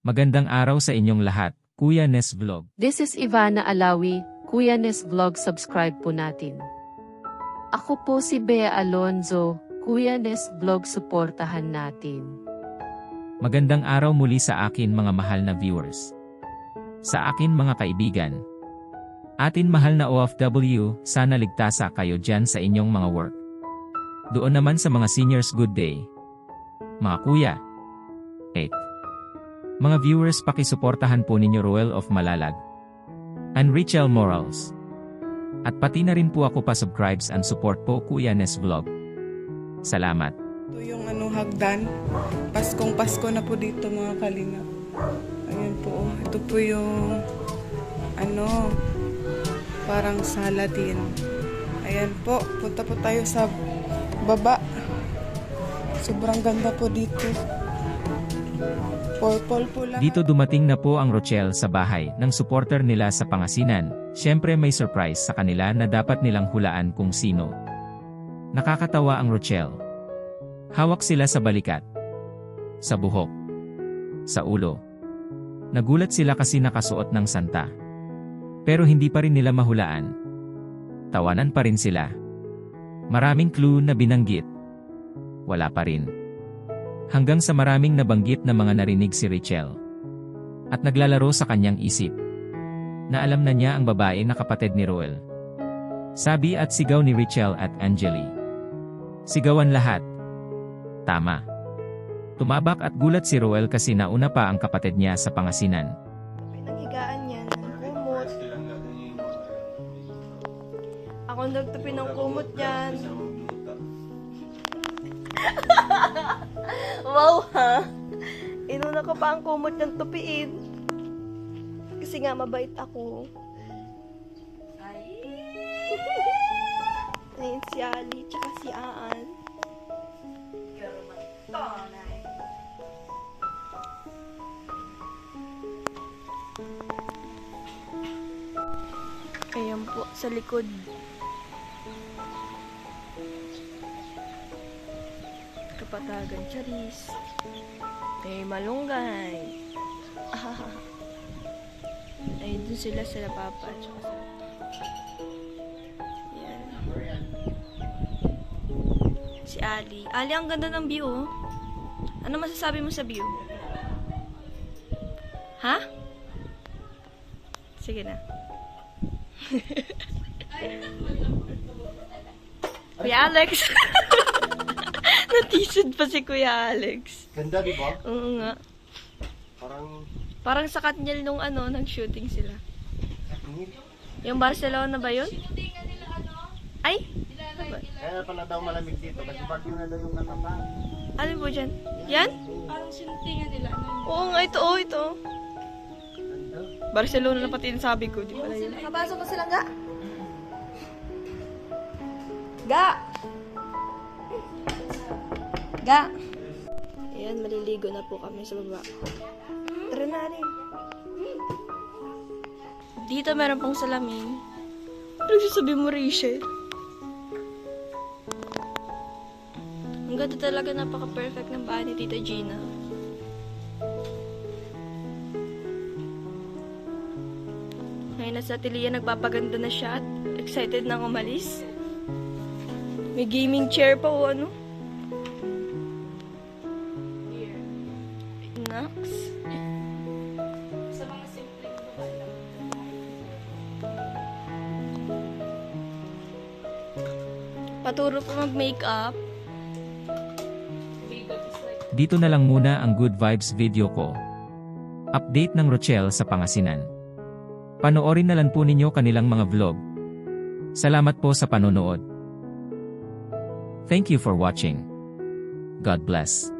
Magandang araw sa inyong lahat, Kuya Nes Vlog. This is Ivana Alawi, Kuya Nes Vlog, subscribe po natin. Ako po si Bea Alonzo, Kuya Nes Vlog, suportahan natin. Magandang araw muli sa akin mga mahal na viewers. Sa akin mga kaibigan. Atin mahal na OFW, sana ligtasa kayo dyan sa inyong mga work. Doon naman sa mga seniors, good day. Mga kuya. 8. Mga viewers, pakisuportahan po ninyo Roel of Malalag and Rachel Morals. At pati na rin po ako pa-subscribes and support po Kuya Nes Vlog. Salamat. Ito yung hagdan. Paskong Pasko na po dito mga kalinga. Ayan po. Ito po yung parang sala din. Ayan po. Punta po tayo sa baba. Sobrang ganda po dito. Purple po lang. Dito dumating na po ang Rochelle sa bahay ng supporter nila sa Pangasinan. Siyempre may surprise sa kanila na dapat nilang hulaan kung sino. Nakakatawa ang Rochelle. Hawak sila sa balikat, sa buhok, sa ulo. Nagulat sila kasi nakasuot ng santa. Pero hindi pa rin nila mahulaan. Tawanan pa rin sila. Maraming clue na binanggit. Wala pa rin. Hanggang sa maraming nabanggit na mga narinig si Rachel. At naglalaro sa kanyang isip. Na alam na niya ang babae na kapatid ni Roel. Sabi at sigaw ni Rachel at Angeli. Sigawan lahat. Tama. Tumabak at gulat si Roel kasi nauna pa ang kapatid niya sa Pangasinan. Pinanghigaan niya ng kumot. Ako nagtupi ng kumot niyan. Wow ha! Inuna ko pa ang kumot niyang tupiin. Kasi nga mabait ako. Ayun si Ali, tsaka si Aan. Ayan po, sa likod. Kapatagan Charis. May malunggay. Ay, dun sila papa. Yan. Si Ali. Ali, ang ganda ng view. Oh. Ano masasabi mo sa view? Ha? Sige na. Kuya Alex. Natisod pa si Kuya Alex. Ganda, di ba? Oo nga. Parang sa Katniel nung nag-shooting sila. Yung Barcelona ba yun? Ay? Kaya pala daw malamig dito kasi bagyo na daw yung natapa. Ano po dyan? Yan? Parang sinuntingan nila. Oo nga, ito. Barcelona na pati yung sabi ko. Di pala yun. Nakapasok pa sila nga. Ga! Ayan, maliligo na po kami sa baba. Tara na rin. Dito meron pong salamin. Ano sasabi mo, Rachel? Ang ganda talaga, napaka-perfect ng bahay ni Tita Gina. Ngayon nasa atelier, nagpapaganda na siya at excited na umalis. May gaming chair pa o ano. Nax. Sa mga simpleng babae lang. Paturo pa mag-makeup. Makeup is like Dito na lang muna ang good vibes video ko. Update ng Rochelle sa Pangasinan. Panoorin na lang po ninyo kanilang mga vlog. Salamat po sa panonood. Thank you for watching. God bless.